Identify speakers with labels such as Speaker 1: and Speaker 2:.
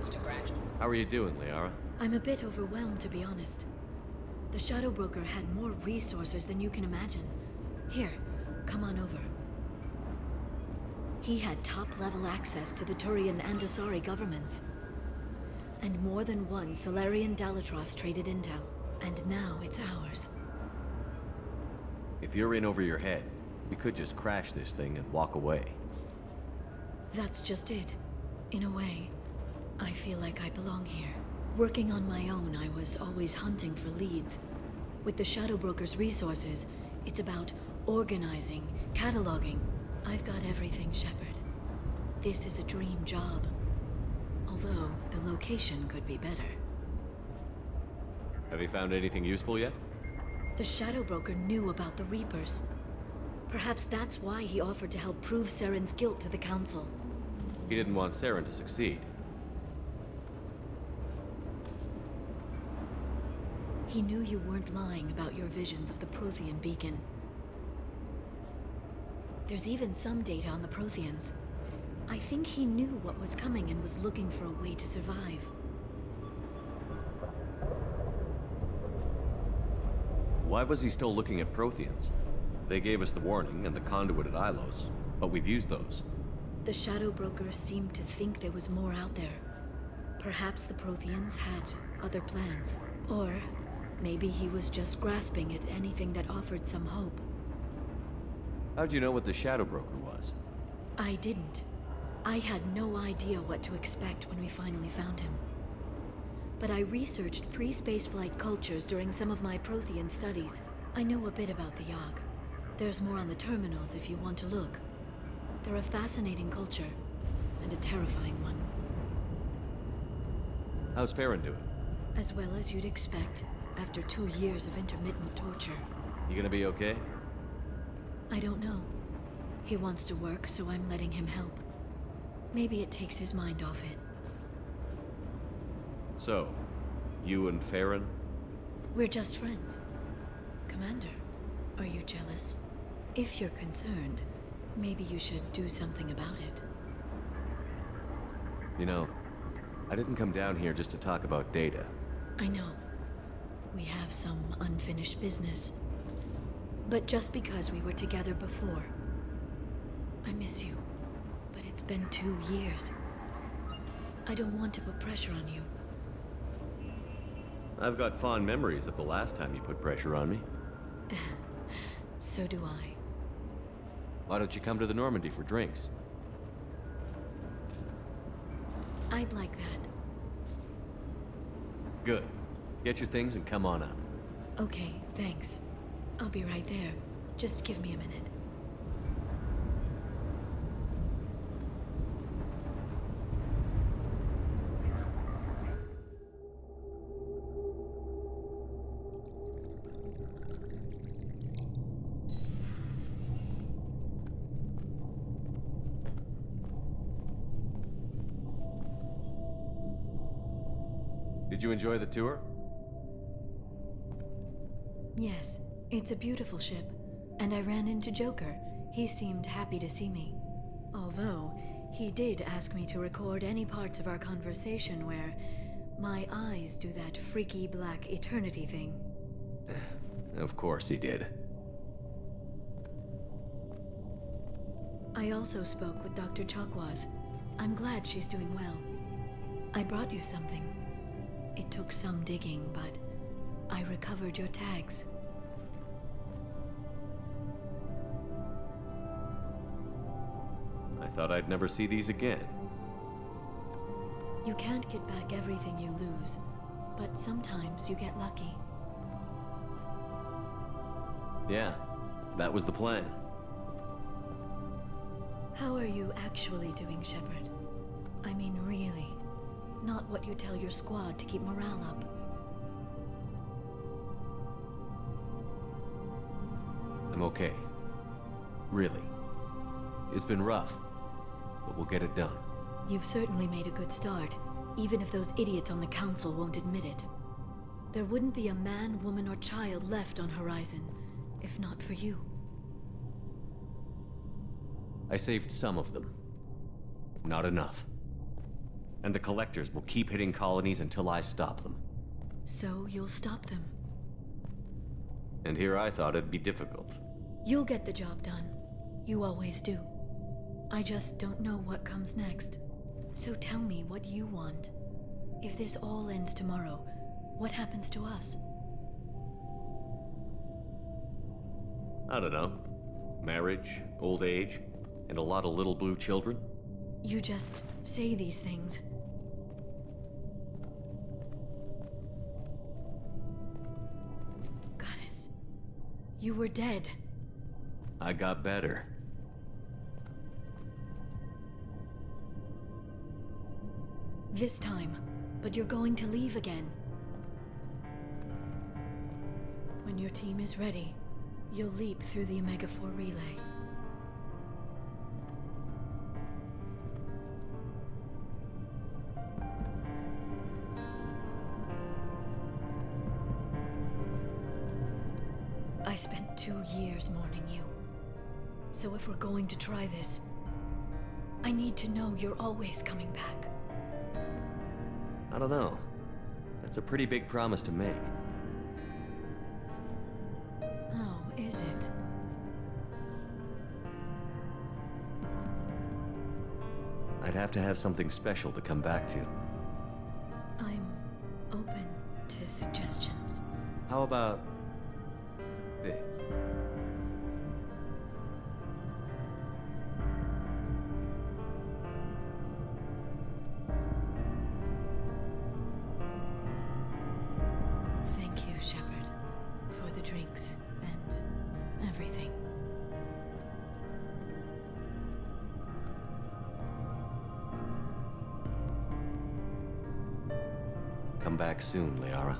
Speaker 1: roads to Grant.
Speaker 2: How are you doing, Liara?
Speaker 3: I'm a bit overwhelmed, to be honest. The Shadow Broker had more resources than you can imagine. Here, come on over. He had top-level access to the Turian and Asari governments. And more than one Solarian Dalatros traded intel. And now it's ours.
Speaker 2: If you're in over your head, we could just crash this thing and walk away.
Speaker 3: That's just it. In a way, I feel like I belong here. Working on my own, I was always hunting for leads. With the Shadow Broker's resources, it's about organizing, cataloging. I've got everything, Shepard. This is a dream job. Although, the location could be better.
Speaker 2: Have you found anything useful yet?
Speaker 3: The Shadow Broker knew about the Reapers. Perhaps that's why he offered to help prove Saren's guilt to the Council.
Speaker 2: He didn't want Saren to succeed.
Speaker 3: He knew you weren't lying about your visions of the Prothean beacon. There's even some data on the Protheans. I think he knew what was coming and was looking for a way to survive.
Speaker 2: Why was he still looking at Protheans? They gave us the warning and the conduit at Ilos, but we've used those.
Speaker 3: The Shadow Broker seemed to think there was more out there. Perhaps the Protheans had other plans. Or maybe he was just grasping at anything that offered some hope.
Speaker 2: How'd you know what the Shadow Broker was?
Speaker 3: I didn't. I had no idea what to expect when we finally found him. But I researched pre-spaceflight cultures during some of my Prothean studies. I know a bit about the Yogg. There's more on the terminals if you want to look. They're a fascinating culture, and a terrifying one.
Speaker 2: How's Farron doing?
Speaker 3: As well as you'd expect, after 2 years of intermittent torture.
Speaker 2: You gonna be okay?
Speaker 3: I don't know. He wants to work, so I'm letting him help. Maybe it takes his mind off it.
Speaker 2: So, you and Farron?
Speaker 3: We're just friends. Commander, are you jealous? If you're concerned, maybe you should do something about it.
Speaker 2: You know, I didn't come down here just to talk about data.
Speaker 3: I know. We have some unfinished business. But just because we were together before, I miss you. But it's been 2 years. I don't want to put pressure on you.
Speaker 2: I've got fond memories of the last time you put pressure on me.
Speaker 3: So do I.
Speaker 2: Why don't you come to the Normandy for drinks?
Speaker 3: I'd like that.
Speaker 2: Good. Get your things and come on up.
Speaker 3: Okay, thanks. I'll be right there. Just give me a minute.
Speaker 2: Did you enjoy the tour?
Speaker 3: Yes, it's a beautiful ship. And I ran into Joker. He seemed happy to see me. Although, he did ask me to record any parts of our conversation where my eyes do that freaky black eternity thing.
Speaker 2: Of course he did.
Speaker 3: I also spoke with Dr. Chakwas. I'm glad she's doing well. I brought you something. It took some digging, but I recovered your tags.
Speaker 2: I thought I'd never see these again.
Speaker 3: You can't get back everything you lose, but sometimes you get lucky.
Speaker 2: Yeah, that was the plan.
Speaker 3: How are you actually doing, Shepard? I mean, really. Not what you tell your squad to keep morale up.
Speaker 2: I'm okay. Really. It's been rough, but we'll get it done.
Speaker 3: You've certainly made a good start, even if those idiots on the council won't admit it. There wouldn't be a man, woman, or child left on Horizon, if not for you.
Speaker 2: I saved some of them. Not enough. And the collectors will keep hitting colonies until I stop them.
Speaker 3: So you'll stop them.
Speaker 2: And here I thought it'd be difficult.
Speaker 3: You'll get the job done. You always do. I just don't know what comes next. So tell me what you want. If this all ends tomorrow, what happens to us?
Speaker 2: I don't know. Marriage, old age, and a lot of little blue children?
Speaker 3: You just say these things. Goddess, you were dead.
Speaker 2: I got better.
Speaker 3: This time, but you're going to leave again. When your team is ready, you'll leap through the Omega-4 relay. I spent 2 years mourning you. So if we're going to try this, I need to know you're always coming back.
Speaker 2: I don't know. That's a pretty big promise to make.
Speaker 3: Oh, is it?
Speaker 2: I'd have to have something special to come back to.
Speaker 3: I'm open to suggestions.
Speaker 2: How about this?
Speaker 3: Thank you, Shepard, for the drinks and everything.
Speaker 2: Come back soon, Liara.